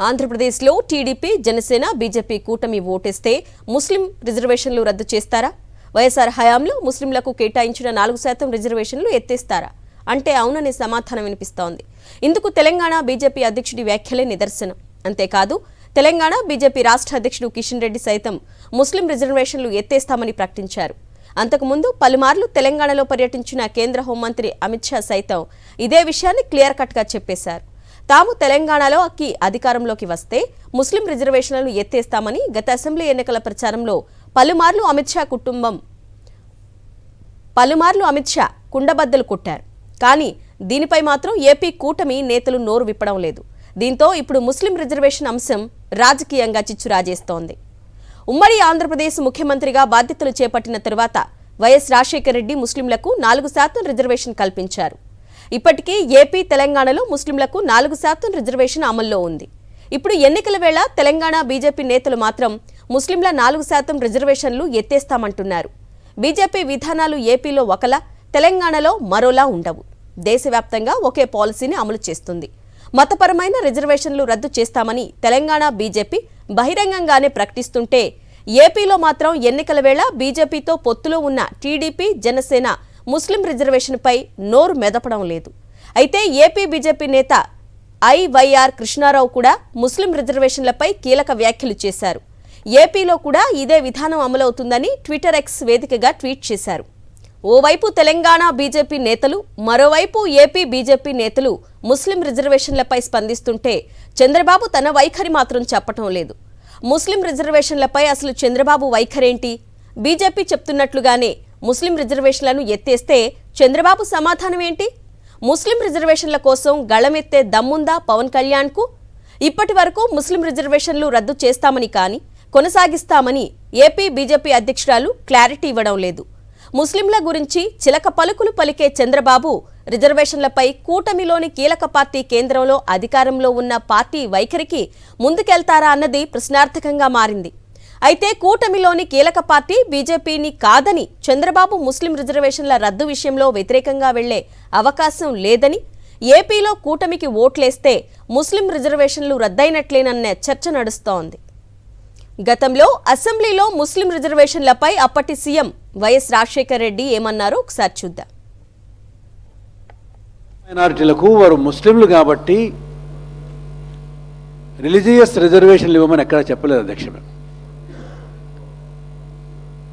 ఆంధ్రప్రదేశ్లో TDP, Janasena, BJP కూటమి ఓటేస్తే ముస్లిం రిజర్వేషన్లు రద్దు చేస్తారా? వైఎస్ఆర్ హయాంలో ముస్లింలకు కేటాయించిన 4% రిజర్వేషన్లు ఎత్తేస్తారా అంటే అవుననే సమాధానం వినిపిస్తోంది. ఇందుకు తెలంగాణ బీజేపీ అధ్యక్షుడి వ్యాఖ్యలే నిదర్శనం. అంతేకాదు తెలంగాణ బీజేపీ రాష్ట్ర అధ్యక్షుడు కిషన్ రెడ్డి సైతం ముస్లిం రిజర్వేషన్లు ఎత్తేస్తామని ప్రకటించారు. అంతకుముందు పలుమార్లు తెలంగాణలో పర్యటించిన కేంద్ర హోంమంత్రి అమిత్ షా సైతం ఇదే విషయాన్ని క్లియర్ కట్గా చెప్పేశారు. తాము తెలంగాణలో అధికారంలోకి వస్తే ముస్లిం రిజర్వేషన్లను ఎత్తేస్తామని గత అసెంబ్లీ ఎన్నికల ప్రచారంలో పలుమార్లు అమిత్ షా కుండబద్దలు కొట్టారు. కానీ దీనిపై మాత్రం ఏపీ కూటమి నేతలు నోరు విప్పడం లేదు. దీంతో ఇప్పుడు ముస్లిం రిజర్వేషన్ అంశం రాజకీయంగా చిచ్చురాజేస్తోంది. ఉమ్మడి ఆంధ్రప్రదేశ్ ముఖ్యమంత్రిగా బాధ్యతలు చేపట్టిన తరువాత వైఎస్ రాజశేఖర రెడ్డి ముస్లింలకు 4% రిజర్వేషన్ కల్పించారు. ఇప్పటికీ ఏపీ, తెలంగాణలో ముస్లింలకు 4% రిజర్వేషన్ అమల్లో ఉంది. ఇప్పుడు ఎన్నికల వేళ తెలంగాణ బీజేపీ నేతలు మాత్రం ముస్లింల 4% రిజర్వేషన్లు ఎత్తేస్తామంటున్నారు. బీజేపీ విధానాలు ఏపీలో ఒకలా, తెలంగాణలో మరోలా ఉండవు. దేశవ్యాప్తంగా ఒకే పాలసీని అమలు చేస్తుంది. మతపరమైన రిజర్వేషన్లు రద్దు చేస్తామని తెలంగాణ బీజేపీ బహిరంగంగానే ప్రకటిస్తుంటే ఏపీలో మాత్రం ఎన్నికల వేళ బీజేపీతో పొత్తులో ఉన్న టీడీపీ, జనసేన ముస్లిం రిజర్వేషన్పై నోరు మెదపడం లేదు. అయితే ఏపీ బీజేపీ నేత ఐవైఆర్ కృష్ణారావు కూడా ముస్లిం రిజర్వేషన్లపై కీలక వ్యాఖ్యలు చేశారు. ఏపీలో కూడా ఇదే విధానం అమలవుతుందని ట్విట్టర్ ఎక్స్ వేదికగా ట్వీట్ చేశారు. ఓవైపు తెలంగాణ బీజేపీ నేతలు, మరోవైపు ఏపీ బీజేపీ నేతలు ముస్లిం రిజర్వేషన్లపై స్పందిస్తుంటే చంద్రబాబు తన వైఖరి మాత్రం చెప్పటం లేదు. ముస్లిం రిజర్వేషన్లపై అసలు చంద్రబాబు వైఖరేంటి? బీజేపీ చెప్తున్నట్లుగానే ముస్లిం రిజర్వేషన్లను ఎత్తేస్తే చంద్రబాబు సమాధానం ఏంటి? ముస్లిం రిజర్వేషన్ల కోసం గళమెత్తే దమ్ముందా పవన్ కళ్యాణ్కు? ఇప్పటి వరకు ముస్లిం రిజర్వేషన్లు రద్దు చేస్తామని కానీ కొనసాగిస్తామని ఏపీ బీజేపీ అధ్యక్షురాలు క్లారిటీ ఇవ్వడం లేదు. ముస్లింల గురించి చిలక పలుకులు పలికే చంద్రబాబు రిజర్వేషన్లపై కూటమిలోని కీలక పార్టీ కేంద్రంలో అధికారంలో ఉన్న పార్టీ వైఖరికి ముందుకెళ్తారా అన్నది ప్రశ్నార్థకంగా మారింది. అయితే కూటమిలోని కీలక పార్టీ బీజేపీని కాదని చంద్రబాబు ముస్లిం రిజర్వేషన్ల రద్దు విషయంలో వ్యతిరేకంగా వెళ్లే అవకాశం లేదని, ఏపీలో కూటమికి ఓట్లేస్తే ముస్లిం రిజర్వేషన్లు రద్దయినట్లేనన్న చర్చ నడుస్తోంది. గతంలో అసెంబ్లీలో ముస్లిం రిజర్వేషన్లపై అప్పటి సీఎం వైఎస్ రాజశేఖర రెడ్డి ఏమన్నారో ఒకసారి చూద్దాం. మైనారిటీలకు వారు ముస్లింలు కాబట్టి రిలీజియస్ రిజర్వేషన్లు ఇవ్వమని ఎక్కడా చెప్పలేదు అధ్యక్ష.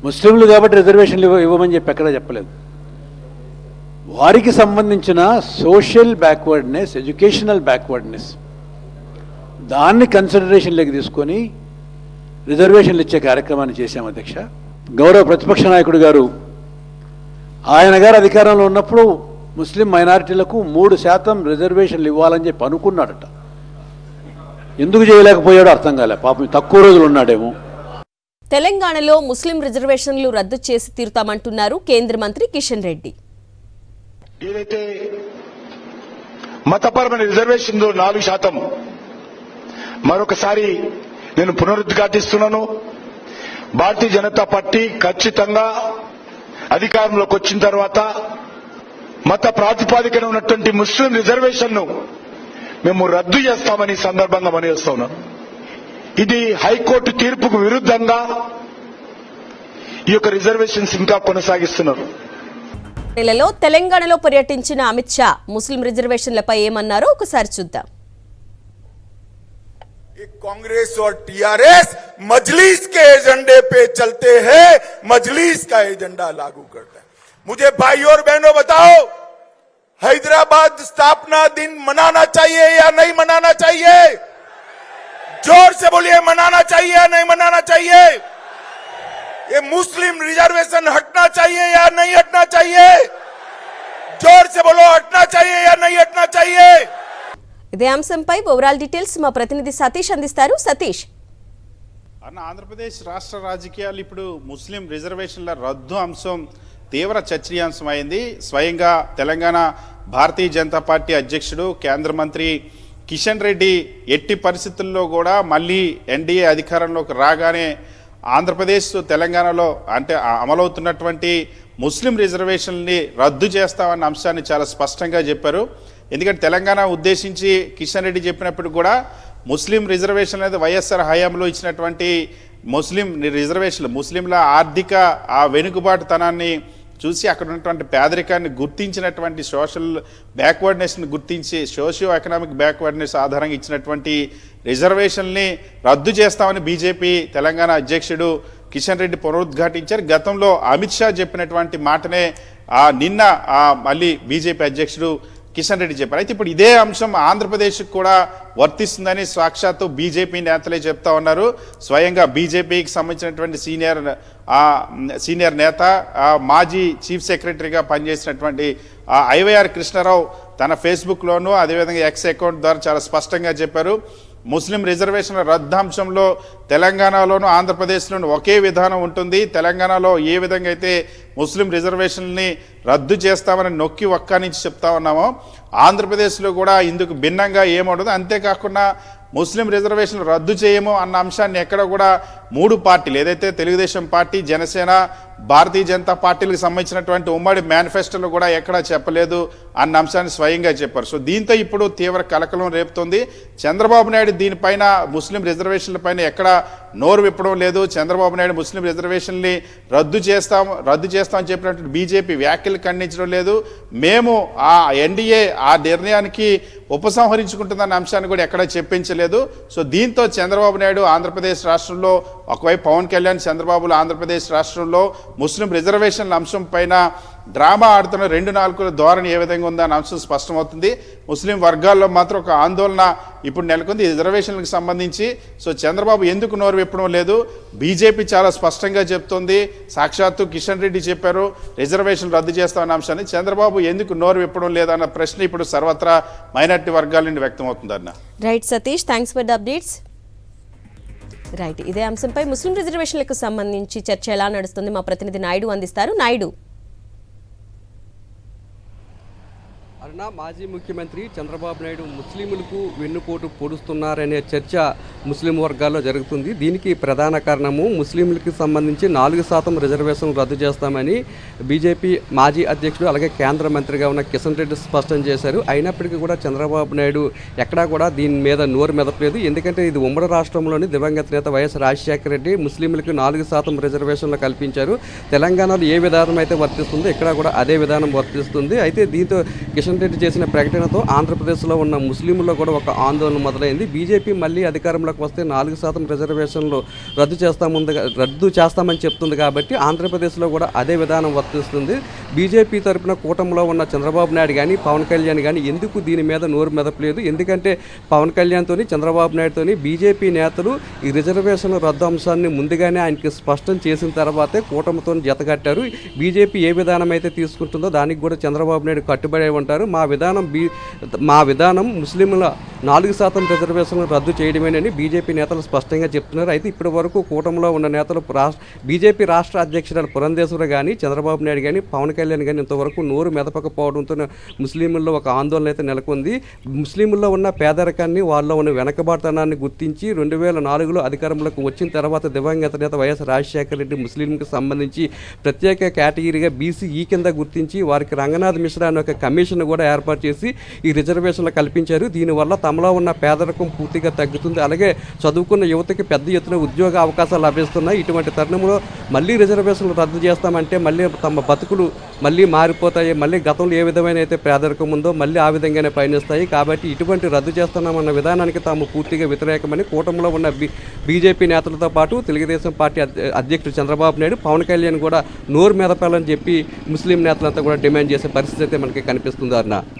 ముస్లింలు కాబట్టి రిజర్వేషన్లు ఇవ్వమని చెప్పి ఎక్కడా చెప్పలేదు. వారికి సంబంధించిన సోషల్ బ్యాక్వర్డ్నెస్, ఎడ్యుకేషనల్ బ్యాక్వర్డ్నెస్ దాన్ని కన్సిడరేషన్లోకి తీసుకొని రిజర్వేషన్లు ఇచ్చే కార్యక్రమాన్ని చేశాం అధ్యక్ష. గౌరవ ప్రతిపక్ష నాయకుడు గారు ఆయన గారు అధికారంలో ఉన్నప్పుడు ముస్లిం మైనారిటీలకు 3% రిజర్వేషన్లు ఇవ్వాలని చెప్పి అనుకున్నాడట. ఎందుకు చేయలేకపోయాడో అర్థం కాలే. పాపం తక్కువ రోజులు ఉన్నాడేమో. తెలంగాణలో ముస్లిం రిజర్వేషన్లు రద్దు చేసి తీరుతామంటున్నారు కేంద్ర మంత్రి కిషన్ రెడ్డి. ఏదైతే మతపరమైన రిజర్వేషన్ 4%, మరొకసారి నేను పునరుద్ఘాటిస్తున్నాను. భారతీయ జనతా పార్టీ ఖచ్చితంగా అధికారంలోకి వచ్చిన తర్వాత మత ప్రాతిపాదికన ఉన్నటువంటి ముస్లిం రిజర్వేషన్ను మేము రద్దు చేస్తామని సందర్భంగా మనవిస్తా ఉన్నాను. ఇది హైకోర్టు తీర్పుకు విరుద్ధంగా ఈ యొక్క రిజర్వేషన్స్ ఇంకా కొనసాగిస్తున్నారు. నెలలో తెలంగాణలో పర్యటించిన అమిత్ షా ముస్లిం రిజర్వేషన్లపై ఏమన్నారో ఒకసారి చూద్దాం. कांग्रेस और टीआरएस मजलिस के एजेंडे पे चलते हैं, मजलिस का एजेंडा लागू करता है. मुझे भाई और बहनों बताओ, हैदराबाद स्थापना दिन मनाना चाहिए या नहीं मनाना चाहिए? जोर से बोलिए, मनाना चाहिए या नहीं मनाना चाहिए? ये मुस्लिम रिजर्वेशन हटना चाहिए या नहीं हटना चाहिए? जोर से बोलो, हटना चाहिए या नहीं हटना चाहिए? ఇదే అంశంపై ఓవరాల్ డీటెయిల్స్ మా ప్రతినిధి సతీష్ అందిస్తారు. సతీష్, ఆంధ్రప్రదేశ్ రాష్ట్ర రాజకీయాలు ఇప్పుడు ముస్లిం రిజర్వేషన్ల రద్దు అంశం తీవ్ర చర్చనీయాంశమైంది. స్వయంగా తెలంగాణ భారతీయ జనతా పార్టీ అధ్యక్షుడు కేంద్ర మంత్రి కిషన్ రెడ్డి ఎట్టి పరిస్థితుల్లో కూడా మళ్ళీ ఎన్డీఏ అధికారంలోకి రాగానే ఆంధ్రప్రదేశ్, తెలంగాణలో అంటే అమలవుతున్నటువంటి ముస్లిం రిజర్వేషన్ని రద్దు చేస్తామన్న అంశాన్ని చాలా స్పష్టంగా చెప్పారు. ఎందుకంటే తెలంగాణ ఉద్దేశించి కిషన్ రెడ్డి చెప్పినప్పుడు కూడా ముస్లిం రిజర్వేషన్ అనేది వైఎస్ఆర్ హయాంలో ఇచ్చినటువంటి ముస్లిం రిజర్వేషన్లు ముస్లింల ఆర్థిక ఆ వెనుకబాటుతనాన్ని చూసి అక్కడ ఉన్నటువంటి పేదరికాన్ని గుర్తించినటువంటి సోషల్ బ్యాక్వర్డ్నెస్ని గుర్తించి సోషియో ఎకనామిక్ బ్యాక్వర్డ్నెస్ ఆధారంగా ఇచ్చినటువంటి రిజర్వేషన్ని రద్దు చేస్తామని బీజేపీ తెలంగాణ అధ్యక్షుడు కిషన్ రెడ్డి పునరుద్ఘాటించారు. గతంలో అమిత్ షా చెప్పినటువంటి మాటనే నిన్న మళ్ళీ బీజేపీ అధ్యక్షుడు కిషన్ రెడ్డి చెప్పారు. అయితే ఇప్పుడు ఇదే అంశం ఆంధ్రప్రదేశ్కి కూడా వర్తిస్తుందని సాక్షాత్తు బీజేపీ నేతలే చెప్తా ఉన్నారు. స్వయంగా బీజేపీకి సంబంధించినటువంటి సీనియర్ నేత మాజీ చీఫ్ సెక్రటరీగా పనిచేసినటువంటి ఐవైఆర్ కృష్ణారావు తన ఫేస్బుక్లోనూ అదేవిధంగా ఎక్స్ అకౌంట్ ద్వారా చాలా స్పష్టంగా చెప్పారు. ముస్లిం రిజర్వేషన్ల రద్దాంశంలో తెలంగాణలోను ఆంధ్రప్రదేశ్లోను ఒకే విధానం ఉంటుంది. తెలంగాణలో ఏ విధంగా అయితే ముస్లిం రిజర్వేషన్ని రద్దు చేస్తామని నొక్కి ఒక్కానించి చెప్తా ఉన్నామో ఆంధ్రప్రదేశ్లో కూడా ఇందుకు భిన్నంగా ఏముండదు. అంతేకాకుండా ముస్లిం రిజర్వేషన్లు రద్దు చేయము అన్న అంశాన్ని ఎక్కడ కూడా మూడు పార్టీలు ఏదైతే తెలుగుదేశం పార్టీ, జనసేన, భారతీయ జనతా పార్టీలకు సంబంధించినటువంటి ఉమ్మడి మేనిఫెస్టోలో కూడా ఎక్కడా చెప్పలేదు అన్న అంశాన్ని స్వయంగా చెప్పారు. సో దీంతో ఇప్పుడు తీవ్ర కలకలం రేపుతోంది. చంద్రబాబు నాయుడు దీనిపైన ముస్లిం రిజర్వేషన్ల పైన ఎక్కడ నోరు విప్పడం లేదు. చంద్రబాబు నాయుడు ముస్లిం రిజర్వేషన్ని రద్దు చేస్తామని చెప్పినటువంటి బీజేపీ వ్యాఖ్యలు ఖండించడం లేదు. మేము ఆ ఎన్డీఏ ఆ నిర్ణయానికి ఉపసంహరించుకుంటుందన్న అంశాన్ని కూడా ఎక్కడా చెప్పించలేదు. సో దీంతో చంద్రబాబు నాయుడు ఆంధ్రప్రదేశ్ రాష్ట్రంలో ఒకవైపు పవన్ కళ్యాణ్ చంద్రబాబులు ఆంధ్రప్రదేశ్ రాష్ట్రంలో ముస్లిం రిజర్వేషన్ల అంశం పైన డ్రామా ఆడుతున్న 2-4 ధోరణి ఏ విధంగా ఉందన్న అంశం స్పష్టమవుతుంది. ముస్లిం వర్గాల్లో మాత్రం ఒక ఆందోళన ఇప్పుడు నెలకొంది రిజర్వేషన్లకు సంబంధించి. సో చంద్రబాబు ఎందుకు నోరు విప్పడం లేదు? బీజేపీ చాలా స్పష్టంగా చెప్తోంది. సాక్షాత్తు కిషన్ రెడ్డి చెప్పారు రిజర్వేషన్ రద్దు చేస్తామన్న అంశాన్ని. చంద్రబాబు ఎందుకు నోరు విప్పడం లేదన్న ప్రశ్న ఇప్పుడు సర్వత్రా మైనారిటీ వర్గాల నుండి వ్యక్తమవుతుందన్న. Right Satish, thanks for the updates. Right, ఇదే అంశంపై ముస్లిం రిజర్వేషన్లకు సంబంధించి చర్చ ఎలా నడుస్తుంది మా ప్రతినిధి నాయుడు అందిస్తారు. నాయుడు, అరుణ, మాజీ ముఖ్యమంత్రి చంద్రబాబు నాయుడు ముస్లింలకు వెన్నుపోటు పొడుస్తున్నారనే చర్చ ముస్లిం వర్గాల్లో జరుగుతుంది. దీనికి ప్రధాన కారణము ముస్లింలకు సంబంధించి 4% రిజర్వేషన్ రద్దు చేస్తామని బీజేపీ మాజీ అధ్యక్షుడు అలాగే కేంద్ర మంత్రిగా ఉన్న కిషన్ రెడ్డి స్పష్టం చేశారు. అయినప్పటికీ కూడా చంద్రబాబు నాయుడు ఎక్కడా కూడా దీని మీద నోరు మెదపలేదు. ఎందుకంటే ఇది ఉమ్మడి రాష్ట్రంలోని దివంగత నేత వైఎస్ రాజశేఖర రెడ్డి ముస్లింలకు 4% రిజర్వేషన్లు కల్పించారు. తెలంగాణలో ఏ విధానం అయితే వర్తిస్తుందో ఇక్కడ కూడా అదే విధానం వర్తిస్తుంది. అయితే దీంతో కిషన్ రెడ్డి చేసిన ప్రకటనతో ఆంధ్రప్రదేశ్లో ఉన్న ముస్లింల్లో కూడా ఒక ఆందోళన మొదలైంది. బీజేపీ మళ్ళీ అధికారంలోకి వస్తే 4% రిజర్వేషన్లు రద్దు చేస్తామని చెప్తుంది కాబట్టి ఆంధ్రప్రదేశ్లో కూడా అదే విధానం వర్తిస్తుంది. బీజేపీ తరపున కూటమిలో ఉన్న చంద్రబాబు నాయుడు కానీ పవన్ కళ్యాణ్ కానీ ఎందుకు దీని మీద నోరు మెదపలేదు? ఎందుకంటే పవన్ కళ్యాణ్తోని చంద్రబాబు నాయుడుతోని బీజేపీ నేతలు ఈ రిజర్వేషన్ల రద్దు అంశాన్ని ముందుగానే ఆయనకి స్పష్టం చేసిన తర్వాతే కూటమితో జతగట్టారు. బీజేపీ ఏ విధానం అయితే తీసుకుంటుందో దానికి కూడా చంద్రబాబు నాయుడు కట్టుబడి ఉంటారు. మా విధానం ముస్లింల 4% రిజర్వేషన్లు రద్దు చేయడమేనని బీజేపీ నేతలు స్పష్టంగా చెప్తున్నారు. అయితే ఇప్పటి వరకు కూటమిలో ఉన్న నేతలు బీజేపీ రాష్ట్ర అధ్యక్షురాలు పురంధేశ్వరి కానీ చంద్రబాబు నాయుడు కానీ పవన్ కళ్యాణ్ కానీ ఇంతవరకు నోరు మెదపకపోవడంతో ముస్లింల్లో ఒక ఆందోళన అయితే నెలకొంది. ముస్లింల్లో ఉన్న పేదరికాన్ని వాళ్ళలో ఉన్న వెనకబాటుతనాన్ని గుర్తించి 2004లో అధికారంలోకి వచ్చిన తర్వాత దివంగత నేత వైఎస్ రాజశేఖర రెడ్డి ముస్లింకి సంబంధించి ప్రత్యేక కేటగిరీగా బీసీఈ కింద గుర్తించి వారికి రంగనాథ్ మిశ్రా అనే ఒక కమిషన్ కూడా ఏర్పాటు చేసి ఈ రిజర్వేషన్లు కల్పించారు. దీనివల్ల తమలో ఉన్న పేదరికం పూర్తిగా తగ్గుతుంది. అలాగే చదువుకున్న యువతకి పెద్ద ఎత్తున ఉద్యోగ అవకాశాలు లభిస్తున్నాయి. ఇటువంటి తరుణంలో మళ్ళీ రిజర్వేషన్లు రద్దు చేస్తామంటే మళ్ళీ తమ బతుకులు మళ్ళీ మారిపోతాయి. మళ్ళీ గతంలో ఏ విధమైన అయితే పేదరికం ఉందో మళ్ళీ ఆ విధంగానే పయనిస్తాయి. కాబట్టి ఇటువంటి రద్దు చేస్తున్నామన్న విధానానికి తాము పూర్తిగా వ్యతిరేకమని కూటమిలో ఉన్న బీజేపీ నేతలతో పాటు తెలుగుదేశం పార్టీ అధ్యక్షుడు చంద్రబాబు నాయుడు పవన్ కళ్యాణ్ కూడా నోరు మెదపాలని చెప్పి ముస్లిం నేతలంతా కూడా డిమాండ్ చేసే పరిస్థితి అయితే మనకి కనిపిస్తుంది. అన్న